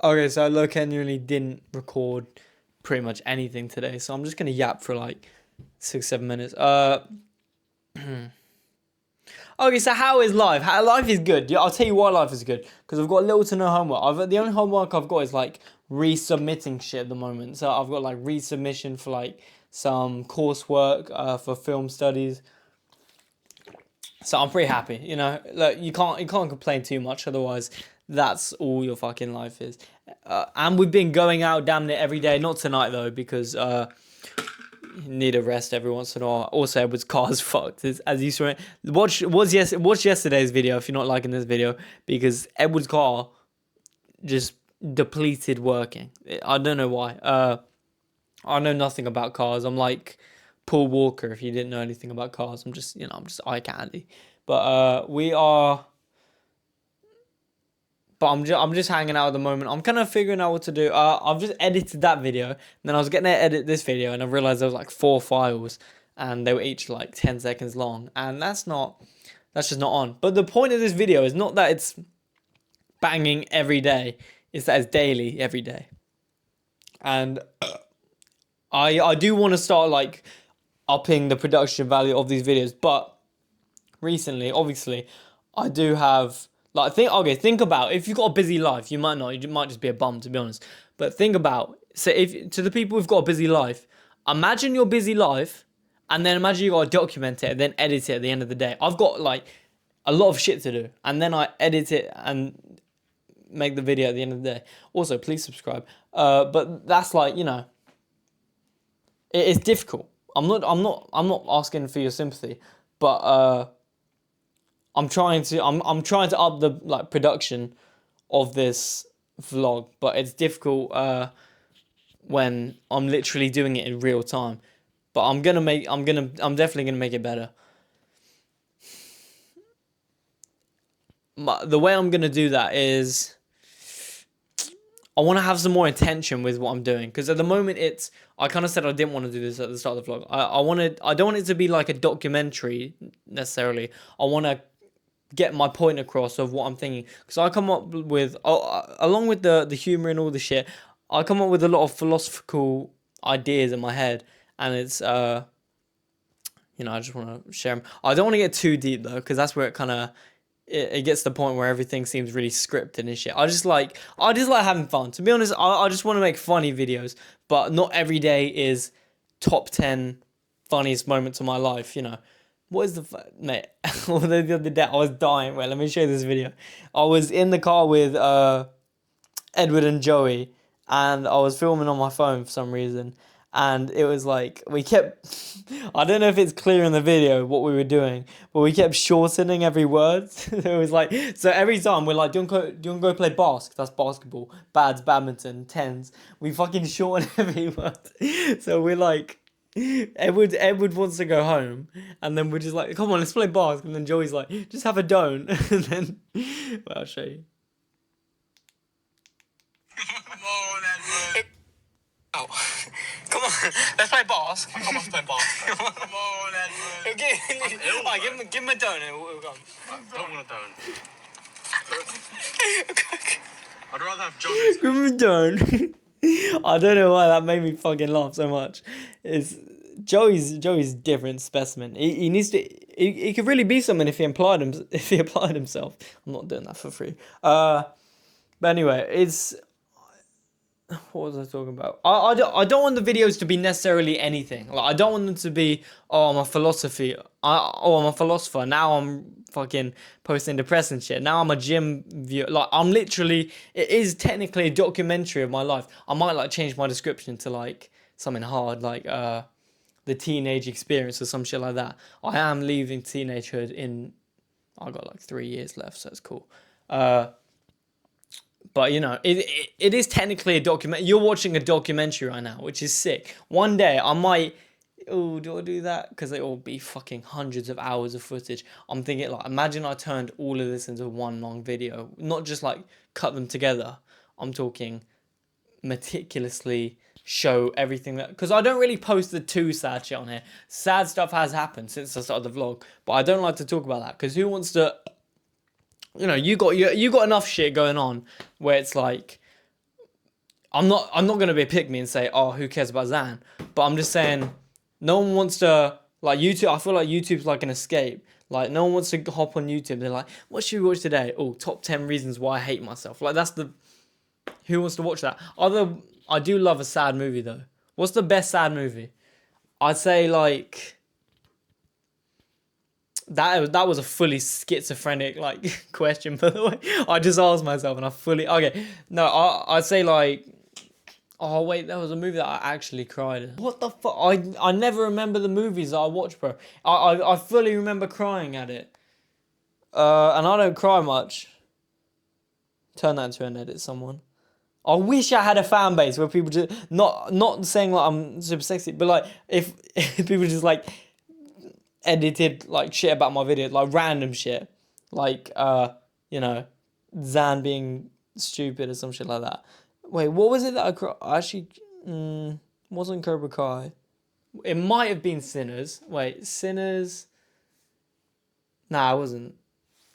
Okay, so I genuinely didn't record pretty much anything today, so I'm just gonna yap for like 6-7 minutes. Okay, so how is life? How life is good. Yeah, I'll tell you why life is good. Because I've got little to no homework. The only homework I've got is like resubmitting shit at the moment. So I've got like resubmission for like some coursework for film studies. So I'm pretty happy. You know, look, you can't complain too much. Otherwise, that's all your fucking life is. And we've been going out damn near every day. Not tonight though, because need a rest every once in a while. Also, Edward's car's fucked. As you saw, watch yesterday's video if you're not liking this video, because Edward's car just depleted working. I don't know why. I know nothing about cars. I'm like Paul Walker. If you didn't know anything about cars, I'm just eye candy. But I'm just hanging out at the moment. I'm kind of figuring out what to do. I've just edited that video, and then I was getting to edit this video, and I realized there was like 4 files, and they were each like 10 seconds long, and that's just not on. But the point of this video is not that it's banging every day; it's that it's daily, every day. And I do want to start like upping the production value of these videos, but recently, obviously, I do have. Like, think about, if you've got a busy life, you might just be a bum, to be honest. But think about, so if to the people who've got a busy life, imagine your busy life, and then imagine you got to document it and then edit it at the end of the day. I've got like a lot of shit to do, and then I edit it and make the video at the end of the day. Also, please subscribe. But that's like, it's difficult. I'm not asking for your sympathy, but I'm trying to up the like production of this vlog, but it's difficult when I'm literally doing it in real time. But I'm definitely gonna make it better. The way I'm gonna do that is I want to have some more intention with what I'm doing, because at the moment I kind of said I didn't want to do this at the start of the vlog. I don't want it to be like a documentary necessarily. I want to get my point across of what I'm thinking, because I come up with, along with the humor and all the shit, I come up with a lot of philosophical ideas in my head, and it's I just want to share them. I don't want to get too deep though, because that's where it gets to the point where everything seems really scripted and shit. I just like having fun. To be honest, I just want to make funny videos, but not every day is top 10 funniest moments of my life, What is mate? The other day I was dying. Wait, let me show you this video. I was in the car with Edward and Joey, and I was filming on my phone for some reason, and it was like we kept. I don't know if it's clear in the video what we were doing, but we kept shortening every word. It was like, so every time we're like, do you want to go play basket? That's basketball. Bad's badminton. Tens. We fucking shorten every word. So we're like. Edward wants to go home, and then we're just like, come on, let's play bars. And then Joey's like, just have a don't. And then, well, I'll show you. Come on, Edward. Oh, come on, let's play bars. Come on, let's play bars. Come on, Edward. Give him a don't, and we'll go. I don't want a don't. I'd rather have Johnny's. Give him a don't. I don't know why that made me fucking laugh so much. Joey's different specimen. He needs to. He could really be someone if he applied himself. I'm not doing that for free. But anyway, what was I talking about? I don't want the videos to be necessarily anything. Like, I don't want them to be, I'm a philosopher. Now I'm fucking posting depressing shit. Now I'm a gym viewer. Like, it is technically a documentary of my life. I might like change my description to like something hard, like the teenage experience or some shit like that. I am leaving teenagehood I got like 3 years left, so it's cool. But it is technically a document. You're watching a documentary right now, which is sick. One day I might. Oh, do I do that? Because it will be fucking hundreds of hours of footage. I'm thinking, like, imagine I turned all of this into one long video, not just like cut them together. I'm talking meticulously show everything because I don't really post the too sad shit on here. Sad stuff has happened since I started the vlog, but I don't like to talk about that because who wants to? You got enough shit going on where it's like I'm not gonna be a pick me and say, oh, who cares about Zan? But I'm just saying, no one wants to like YouTube. I feel like YouTube's like an escape. Like no one wants to hop on YouTube. They're like, what should we watch today? Oh, top 10 reasons why I hate myself. Like that's the who wants to watch that? Although I do love a sad movie though. What's the best sad movie? I'd say like that was a fully schizophrenic like question, by the way. I just asked myself and I fully okay. No, I'd say like oh wait, there was a movie that I actually cried at. What the fuck? I never remember the movies that I watch, bro. I fully remember crying at it. And I don't cry much. Turn that into an edit, someone. I wish I had a fan base where people just not saying like I'm super sexy, but like if people just like edited like shit about my videos, like random shit, like you know, Zan being stupid or some shit like that. Wait, what was it that I actually wasn't Cobra Kai? It might have been Sinners. Wait, Sinners. Nah, it wasn't.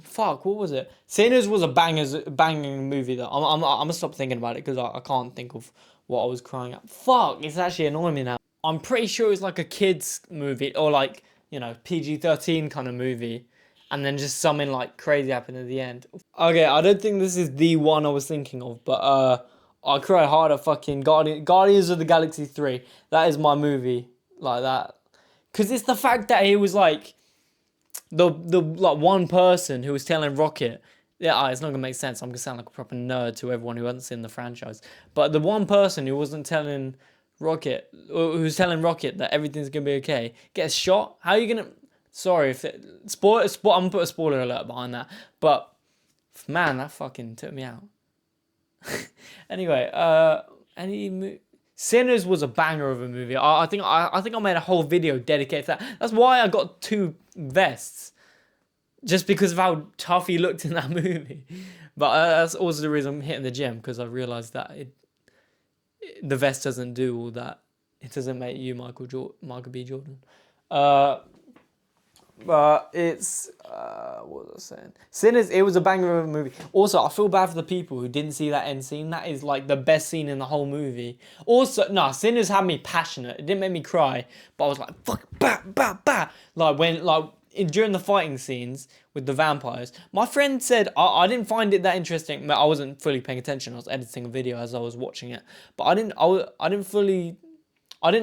Fuck, what was it? Sinners was a banging movie though. I'm gonna stop thinking about it because I can't think of what I was crying at. Fuck, it's actually annoying me now. I'm pretty sure it's like a kids movie or like, you know, PG-13 kind of movie. And then just something like crazy happened at the end. Okay, I don't think this is the one I was thinking of, but I cried hard at fucking Guardians of the Galaxy 3. That is my movie. Like that. Cause it's the fact that he was like the like one person who was telling Rocket, yeah, it's not gonna make sense. I'm gonna sound like a proper nerd to everyone who hasn't seen the franchise. But the one person who wasn't telling Rocket, who's telling Rocket that everything's gonna be okay, gets shot. How are you gonna? Sorry if it I'm gonna put a spoiler alert behind that. But man, that fucking took me out. Anyway, Sinners was a banger of a movie. I think I made a whole video dedicated to that. That's why I got 2 vests. Just because of how tough he looked in that movie. But that's also the reason I'm hitting the gym, because I realised that the vest doesn't do all that. It doesn't make you Michael B. Jordan. But it's what was I saying? Sinners, it was a banger of a movie. Also, I feel bad for the people who didn't see that end scene. That is like the best scene in the whole movie. Also, no, Sinners had me passionate. It didn't make me cry, but I was like, fuck, bah, bah, bah. Like when during the fighting scenes with the vampires, my friend said I didn't find it that interesting. I wasn't fully paying attention. I was editing a video as I was watching it, but I didn't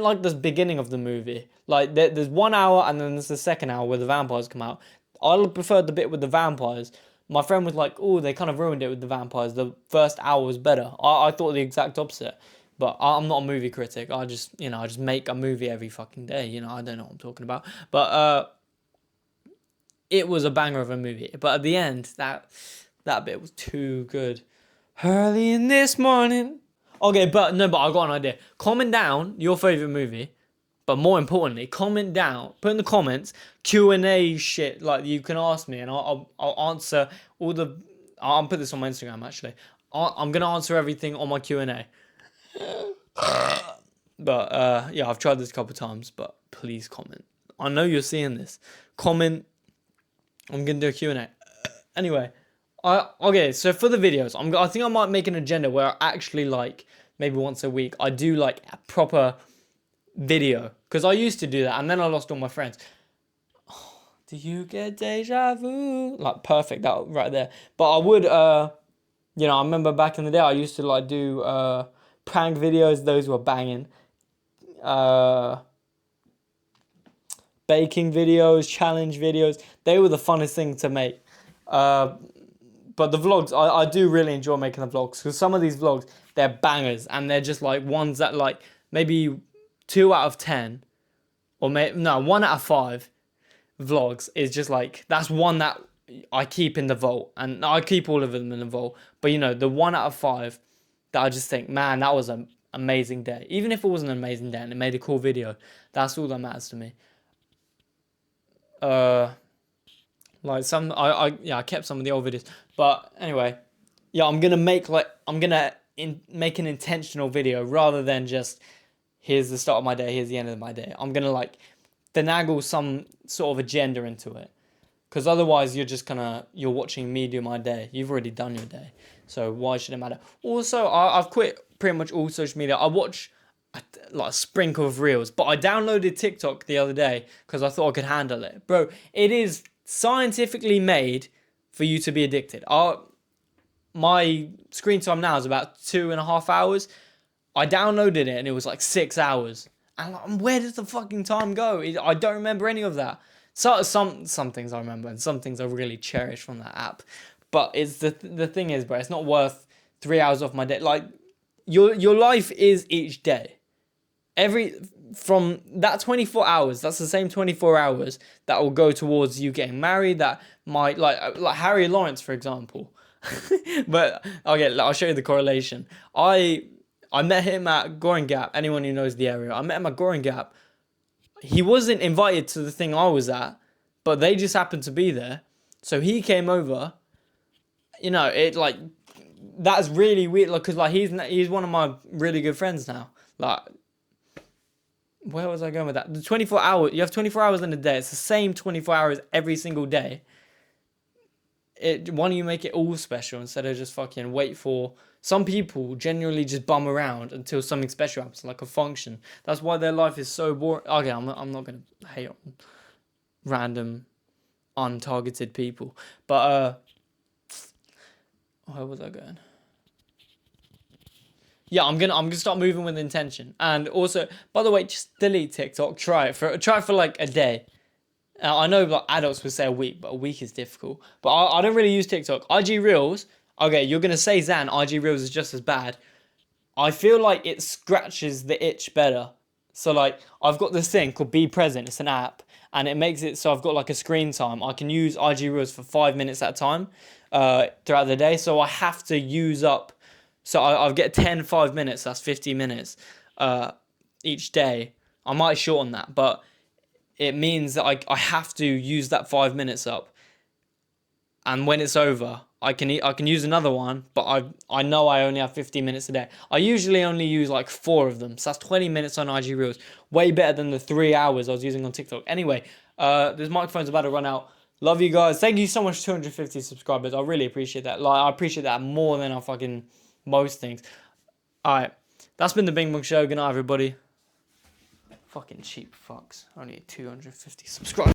like this beginning of the movie. Like, there's 1 hour and then there's the second hour where the vampires come out. I preferred the bit with the vampires. My friend was like, oh, they kind of ruined it with the vampires. The first hour was better. I thought the exact opposite. But I'm not a movie critic. I just make a movie every fucking day. You know, I don't know what I'm talking about. But it was a banger of a movie. But at the end, that bit was too good. Early in this morning. Okay, but I got an idea. Comment down your favourite movie. But more importantly, comment down, put in the comments, Q&A shit, like you can ask me and I'll answer all the, I'll put this on my Instagram actually. I'm going to answer everything on my Q&A. But yeah, I've tried this a couple of times, but please comment. I know you're seeing this. Comment. I'm going to do a Q&A. Anyway, okay, so for the videos, I think I might make an agenda where I actually like, maybe once a week, I do like a proper video, because I used to do that and then I lost all my friends. Oh, do you get deja vu? Like perfect, that right there. But I would you know, I remember back in the day I used to like do prank videos. Those were banging. Baking videos, challenge videos, they were the funnest thing to make. But the vlogs, I do really enjoy making the vlogs, because some of these vlogs, they're bangers and they're just like ones that like maybe 2 out of 10 or 1 out of 5 vlogs is just like, that's one that I keep in the vault, and I keep all of them in the vault. But you know, the 1 out of 5 that I just think, man, that was an amazing day. Even if it wasn't an amazing day and it made a cool video, that's all that matters to me. Like some, I kept some of the old videos, but anyway, yeah, I'm gonna make make an intentional video rather than just, here's the start of my day, here's the end of my day. I'm gonna like finagle some sort of agenda into it, because otherwise you're watching me do my day. You've already done your day, so why should it matter? Also, I've quit pretty much all social media. I watch like a sprinkle of reels, but I downloaded TikTok the other day because I thought I could handle it. Bro, it is scientifically made for you to be addicted. My screen time now is about 2.5 hours. I downloaded it and it was like 6 hours. And like, where does the fucking time go? I don't remember any of that. So some things I remember and some things I really cherish from that app. But it's the thing is, bro, it's not worth 3 hours off my day. Like your life is each day. From that 24 hours, that's the same 24 hours that will go towards you getting married. That might like Harry Lawrence, for example. But okay, I'll show you the correlation. I met him at Goring Gap. Anyone who knows the area, I met him at Goring Gap. He wasn't invited to the thing I was at, but they just happened to be there. So he came over. You know, it like that's really weird. Like, cause like he's one of my really good friends now. Like, where was I going with that? The 24 hours. You have 24 hours in a day. It's the same 24 hours every single day. Why don't you make it all special instead of just fucking wait for... Some people genuinely just bum around until something special happens, like a function. That's why their life is so boring. Okay, I'm not going to hate on random, untargeted people. But, where was I going? Yeah, I'm gonna start moving with intention. And also, by the way, just delete TikTok. Try it for like a day. I know like adults would say a week, but a week is difficult. But I don't really use TikTok. IG Reels, okay, you're going to say, Zan, IG Reels is just as bad. I feel like it scratches the itch better. So like, I've got this thing called Be Present. It's an app. And it makes it so I've got like a screen time. I can use IG Reels for 5 minutes at a time throughout the day. So I have to use up... So I'll get 10 5 minutes. That's 50 minutes each day. I might shorten that, but... It means that I have to use that 5 minutes up, and when it's over, I can use another one. But I know I only have 15 minutes a day. I usually only use like 4 of them, so that's 20 minutes on IG Reels. Way better than the 3 hours I was using on TikTok. Anyway, this microphone's about to run out. Love you guys. Thank you so much, 250 subscribers. I really appreciate that. Like I appreciate that more than I fucking most things. All right, that's been the Bing Bong Show. Good night, everybody. Fucking cheap fucks. Only 250 subscribers.